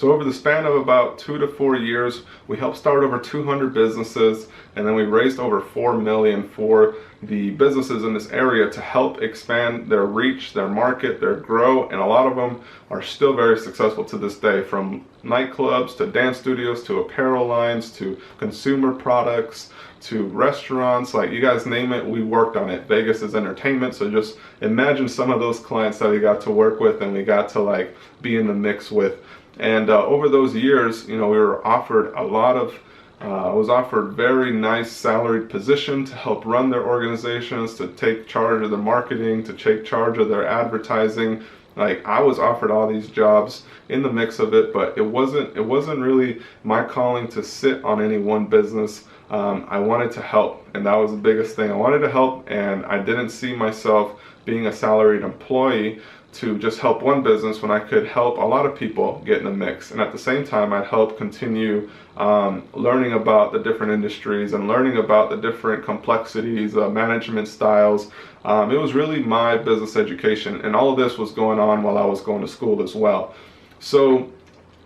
So over the span of about 2 to 4 years, we helped start over 200 businesses, and then we raised over $4 million for the businesses in this area to help expand their reach, their market, their grow, and a lot of them are still very successful to this day, from nightclubs to dance studios to apparel lines to consumer products to restaurants. Like, you guys name it, we worked on it. Vegas is entertainment, so just imagine some of those clients that we got to work with and we got to like be in the mix with. And over those years, you know, we were offered a lot of was offered very nice salaried position to help run their organizations, to take charge of the marketing, to take charge of their advertising. Like, I was offered all these jobs in the mix of it, but it wasn't really my calling to sit on any one business. I wanted to help, and that was the biggest thing. I wanted to help, and I didn't see myself being a salaried employee to just help one business when I could help a lot of people get in the mix. And at the same time, I'd help continue learning about the different industries and learning about the different complexities, management styles. It was really my business education, and all of this was going on while I was going to school as well. So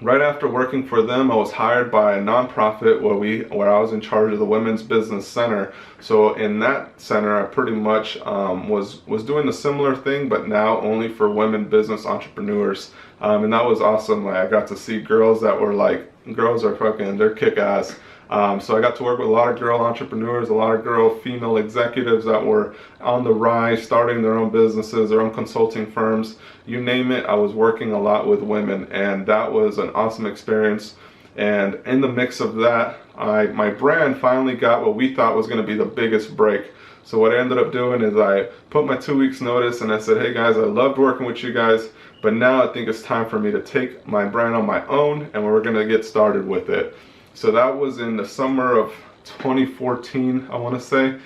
right after working for them, I was hired by a nonprofit where I was in charge of the Women's Business Center. So in that center, I pretty much was doing a similar thing, but now only for women business entrepreneurs. And that was awesome. Like, I got to see girls that were like, girls are fucking, they're kick-ass. So I got to work with a lot of girl entrepreneurs, a lot of girl female executives that were on the rise, starting their own businesses, their own consulting firms, you name it. I was working a lot with women, and that was an awesome experience. And in the mix of that, my brand finally got what we thought was going to be the biggest break. So what I ended up doing is I put my 2 weeks notice and I said, hey guys, I loved working with you guys, but now I think it's time for me to take my brand on my own, and we're going to get started with it. So that was in the summer of 2014, I want to say.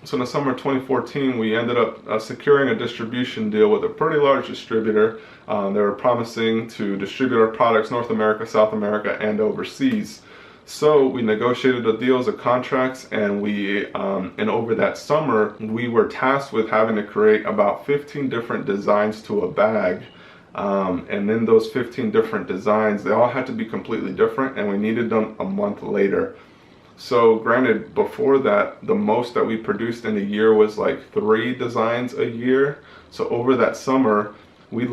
So in the summer of 2014, we ended up securing a distribution deal with a pretty large distributor. They were promising to distribute our products North America, South America, and overseas. So we negotiated the deals, the contracts, and and over that summer, we were tasked with having to create about 15 different designs to a bag. And in those 15 different designs, they all had to be completely different, and we needed them a month later. So granted, before that, the most that we produced in a year was like 3 designs a year. So over that summer, we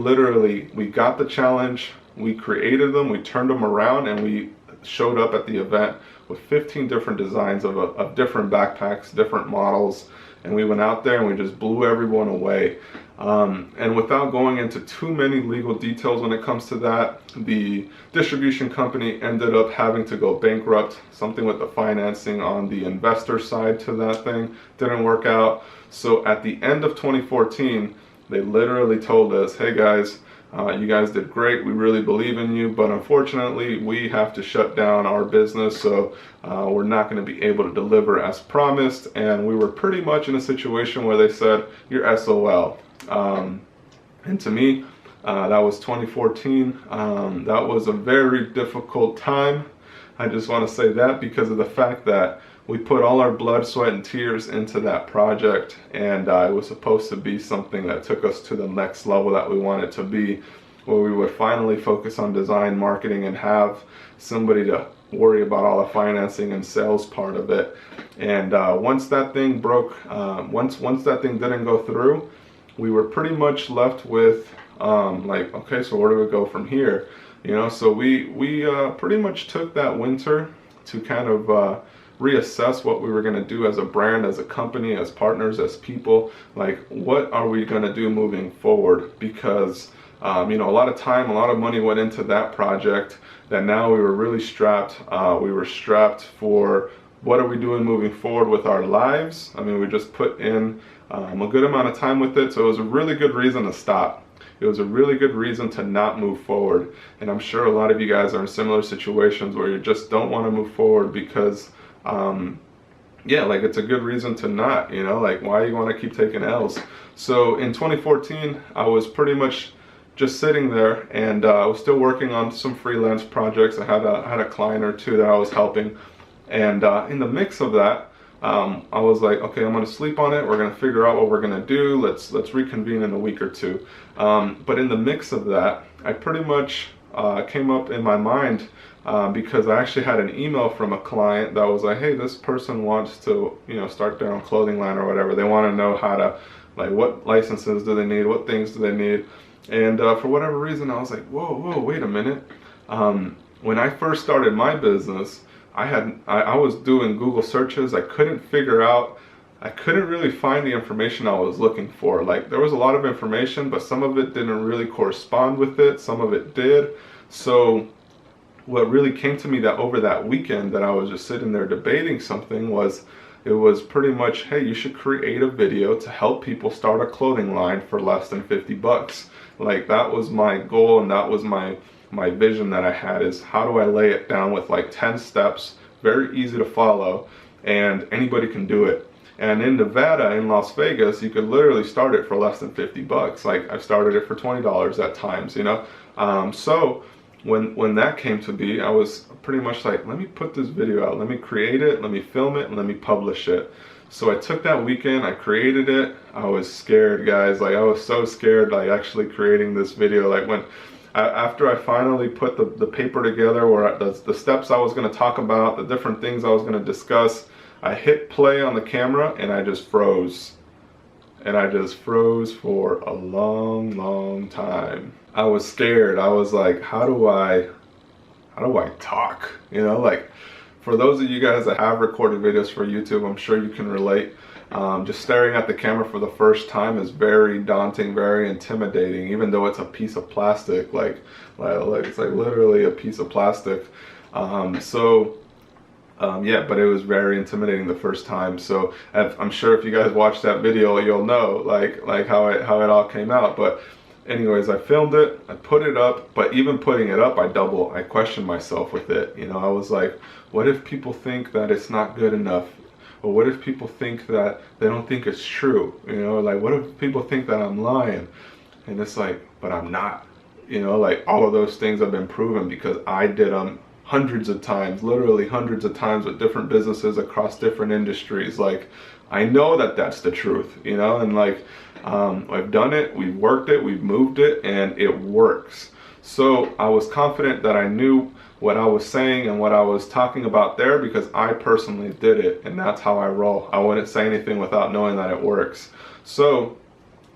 got the challenge, we created them, we turned them around, and we showed up at the event with 15 different designs of different backpacks, different models, and we went out there and we just blew everyone away. And without going into too many legal details when it comes to that, the distribution company ended up having to go bankrupt. Something with the financing on the investor side to that thing didn't work out. So at the end of 2014, they literally told us, hey guys, you guys did great, we really believe in you, but unfortunately we have to shut down our business, so we're not going to be able to deliver as promised. And we were pretty much in a situation where they said, you're SOL. And to me, that was 2014. That was a very difficult time. I just want to say that because of the fact that we put all our blood, sweat, and tears into that project, and it was supposed to be something that took us to the next level that we wanted to be, where we would finally focus on design, marketing, and have somebody to worry about all the financing and sales part of it. And once that thing broke, once that thing didn't go through, we were pretty much left with like, okay, so where do we go from here? You know, so we pretty much took that winter to kind of reassess what we were going to do as a brand, as a company, as partners, as people. Like, what are we going to do moving forward? Because you know, a lot of time, a lot of money went into that project, that now we were really strapped. We were strapped for what are we doing moving forward with our lives. I mean, we just put in a good amount of time with it, so it was a really good reason to stop. It was a really good reason to not move forward. And I'm sure a lot of you guys are in similar situations where you just don't want to move forward because yeah, like, it's a good reason to not, you know, like, why you want to keep taking L's. So in 2014, I was pretty much just sitting there, and I was still working on some freelance projects. I had a client or two that I was helping, and in the mix of that, I was like, okay, I'm gonna sleep on it. We're gonna figure out what we're gonna do. Let's reconvene in a week or two. But in the mix of that, I pretty much came up in my mind because I actually had an email from a client that was like, hey, this person wants to, you know, start their own clothing line or whatever. They want to know how to, like, what licenses do they need, what things do they need, and for whatever reason, I was like, whoa, wait a minute. When I first started my business, I was doing Google searches. I couldn't really find the information I was looking for. Like, there was a lot of information, but some of it didn't really correspond with it. Some of it did. So what really came to me that over that weekend that I was just sitting there debating something was, it was pretty much, hey, you should create a video to help people start a clothing line for less than 50 bucks. Like, that was my goal, and that was my vision that I had, is how do I lay it down with like 10 steps, very easy to follow, and anybody can do it. And in Nevada, in Las Vegas, you could literally start it for less than 50 bucks. Like, I've started it for $20 at times, you know. So when that came to be, I was pretty much like, let me put this video out, let me create it, let me film it, and let me publish it. So I took that weekend, I created it. I was scared, guys. Like, I was so scared, like, actually creating this video. Like, when after I finally put the paper together, where the steps I was going to talk about, the different things I was going to discuss, I hit play on the camera and I just froze. And I just froze for a long time. I was scared. I was like, how do I talk? You know, like, for those of you guys that have recorded videos for YouTube, I'm sure you can relate. Just staring at the camera for the first time is very daunting, very intimidating, even though it's a piece of plastic, like it's like literally a piece of plastic. Yeah, but it was very intimidating the first time. So I'm sure if you guys watch that video, you'll know like how it all came out. But anyways, I filmed it, I put it up, but even putting it up, I questioned myself with it. You know, I was like, what if people think that it's not good enough? Or what if people think that they don't think it's true? You know, like, what if people think that I'm lying? And it's like, but I'm not. You know, like, all of those things have been proven because I did them hundreds of times, literally hundreds of times, with different businesses across different industries. Like, I know that that's the truth, you know, and like, I've done it, we've worked it, we've moved it, and it works. So I was confident that I knew what I was saying and what I was talking about there because I personally did it, and that's how I roll. I wouldn't say anything without knowing that it works. So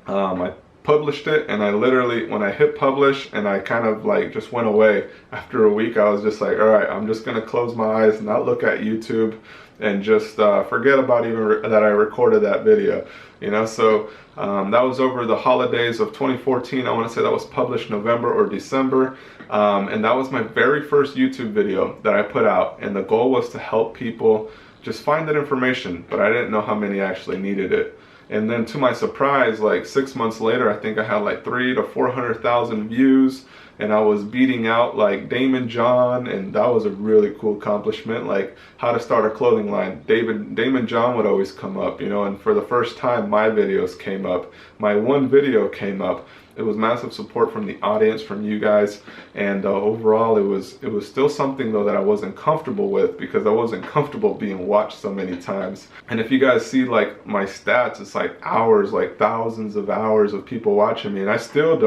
I published it, and I literally, when I hit publish and I kind of like just went away after a week, I was just like, all right, I'm just gonna close my eyes, not look at YouTube, and just forget about even that I recorded that video, you know. So that was over the holidays of 2014. I want to say that was published November or December, and that was my very first YouTube video that I put out, and the goal was to help people just find that information, but I didn't know how many actually needed it. And then to my surprise, like 6 months later, I think I had like 300,000 to 400,000 views, and I was beating out like Damon John, and that was a really cool accomplishment. Like, how to start a clothing line. Damon John would always come up, you know, and for the first time my videos came up. My one video came up. It was massive support from the audience, from you guys, and overall it was still something though that I wasn't comfortable with because I wasn't comfortable being watched so many times. And if you guys see like my stats, it's like hours, like thousands of hours of people watching me, and I'm still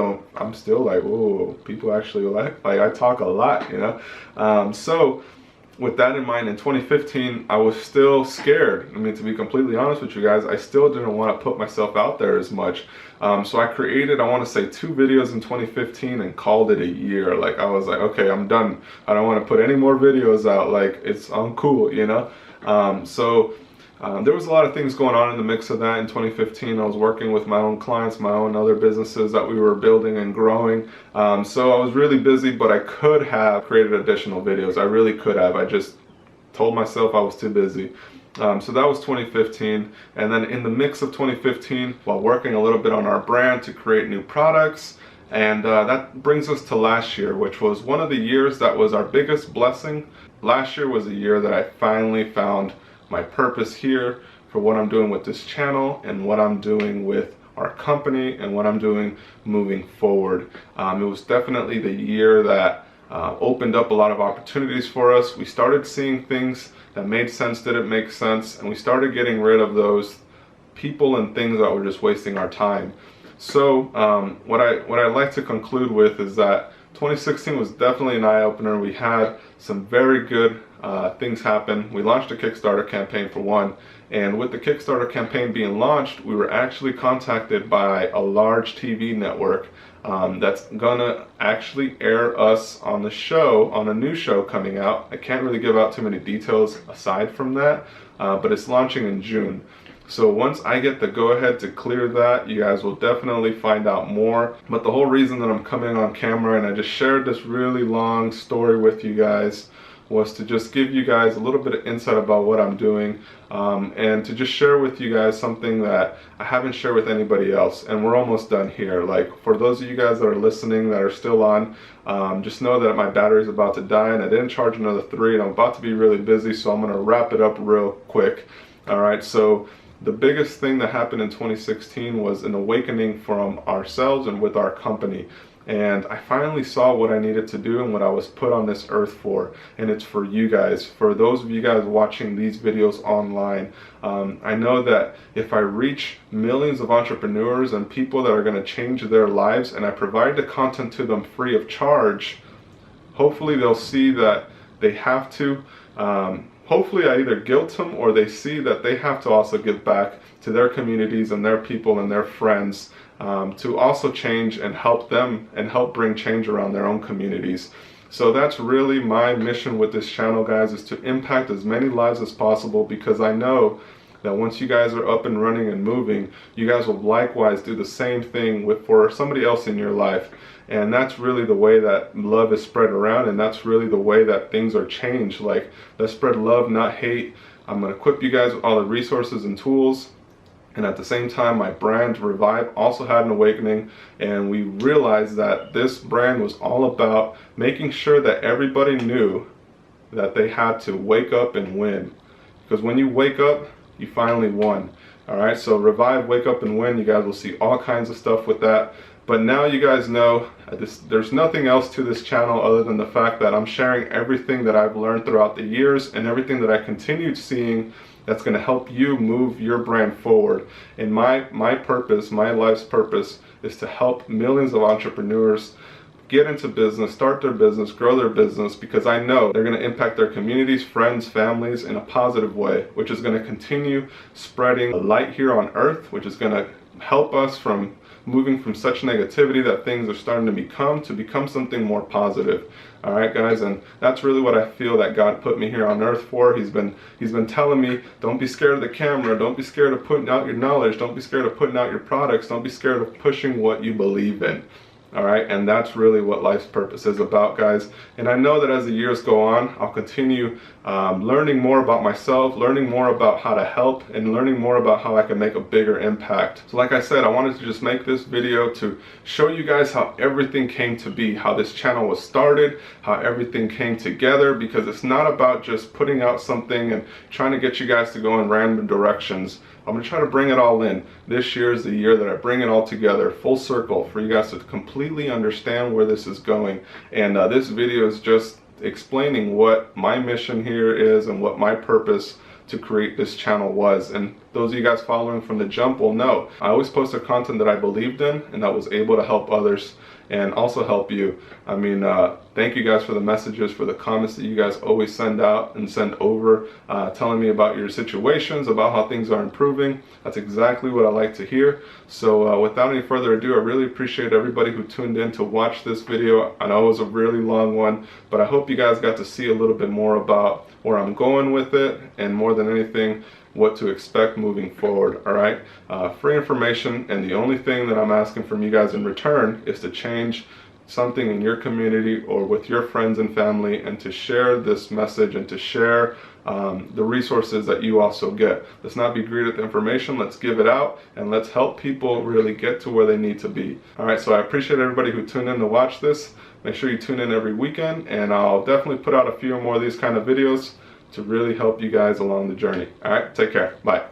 like, whoa, people actually like I talk a lot, you know. So with that in mind, in 2015, I was still scared. I mean, to be completely honest with you guys, I still didn't want to put myself out there as much. So I created, I want to say, 2 videos in 2015 and called it a year. Like, I was like, okay, I'm done. I don't want to put any more videos out. Like, I'm cool, you know? There was a lot of things going on in the mix of that in 2015. I was working with my own clients, my own other businesses that we were building and growing. So I was really busy, but I could have created additional videos. I really could have. I just told myself I was too busy. So that was 2015. And then in the mix of 2015, while working a little bit on our brand to create new products, and that brings us to last year, which was one of the years that was our biggest blessing. Last year was a year that I finally found my purpose here for what I'm doing with this channel and what I'm doing with our company and what I'm doing moving forward. It was definitely the year that opened up a lot of opportunities for us. We started seeing things that made sense, didn't make sense, and we started getting rid of those people and things that were just wasting our time. So what I like to conclude with is that 2016 was definitely an eye-opener. We had some very good things happen. We launched a Kickstarter campaign for one, and with the Kickstarter campaign being launched, we were actually contacted by a large TV network that's gonna actually air us on the show, on a new show coming out. I can't really give out too many details aside from that, but it's launching in June. So once I get the go-ahead to clear that, you guys will definitely find out more. But the whole reason that I'm coming on camera and I just shared this really long story with you guys was to just give you guys a little bit of insight about what I'm doing, and to just share with you guys something that I haven't shared with anybody else. And we're almost done here. Like, for those of you guys that are listening that are still on, just know that my battery is about to die and I didn't charge another 3 and I'm about to be really busy, so I'm gonna wrap it up real quick. All right, so the biggest thing that happened in 2016 was an awakening from ourselves and with our company. And I finally saw what I needed to do and what I was put on this earth for. And it's for you guys, for those of you guys watching these videos online. I know that if I reach millions of entrepreneurs and people that are going to change their lives, and I provide the content to them free of charge, hopefully they'll see that they have to, hopefully I either guilt them or they see that they have to also give back to their communities and their people and their friends, to also change and help them and help bring change around their own communities. So that's really my mission with this channel, guys, is to impact as many lives as possible, because I know that once you guys are up and running and moving, you guys will likewise do the same thing for somebody else in your life. And that's really the way that love is spread around, and that's really the way that things are changed. Like, let's spread love, not hate. I'm going to equip you guys with all the resources and tools. And at the same time, my brand Revive also had an awakening, and we realized that this brand was all about making sure that everybody knew that they had to wake up and win. Because when you wake up, you finally won. All right, so Revive, Wake Up and Win. You guys will see all kinds of stuff with that. But now you guys know there's nothing else to this channel other than the fact that I'm sharing everything that I've learned throughout the years and everything that I continued seeing that's going to help you move your brand forward. And my purpose, my life's purpose, is to help millions of entrepreneurs get into business, start their business, grow their business, because I know they're going to impact their communities, friends, families in a positive way, which is going to continue spreading a light here on earth, which is going to help us from moving from such negativity that things are starting to become something more positive. All right, guys, and that's really what I feel that God put me here on earth for. He's been telling me, don't be scared of the camera, don't be scared of putting out your knowledge, don't be scared of putting out your products, don't be scared of pushing what you believe in. All right, and that's really what life's purpose is about, guys. And I know that as the years go on, I'll continue learning more about myself, learning more about how to help, and learning more about how I can make a bigger impact. So like I said, I wanted to just make this video to show you guys how everything came to be, how this channel was started, how everything came together, because it's not about just putting out something and trying to get you guys to go in random directions. I'm going to try to bring it all in. This year is the year that I bring it all together, full circle, for you guys to completely understand where this is going. And this video is just explaining what my mission here is and what my purpose to create this channel was. And those of you guys following from the jump will know I always posted content that I believed in and that was able to help others and also help you. I mean, thank you guys for the messages, for the comments that you guys always send out and send over, telling me about your situations, about how things are improving. That's exactly what I like to hear. So without any further ado, I really appreciate everybody who tuned in to watch this video. I know it was a really long one, but I hope you guys got to see a little bit more about where I'm going with it, and more than anything, what to expect moving forward. All right, free information, and the only thing that I'm asking from you guys in return is to change something in your community or with your friends and family, and to share this message and to share the resources that you also get. Let's not be greedy with the information, let's give it out, and let's help people really get to where they need to be. All right, so I appreciate everybody who tuned in to watch this. Make sure you tune in every weekend, and I'll definitely put out a few more of these kind of videos to really help you guys along the journey. All right, take care. Bye.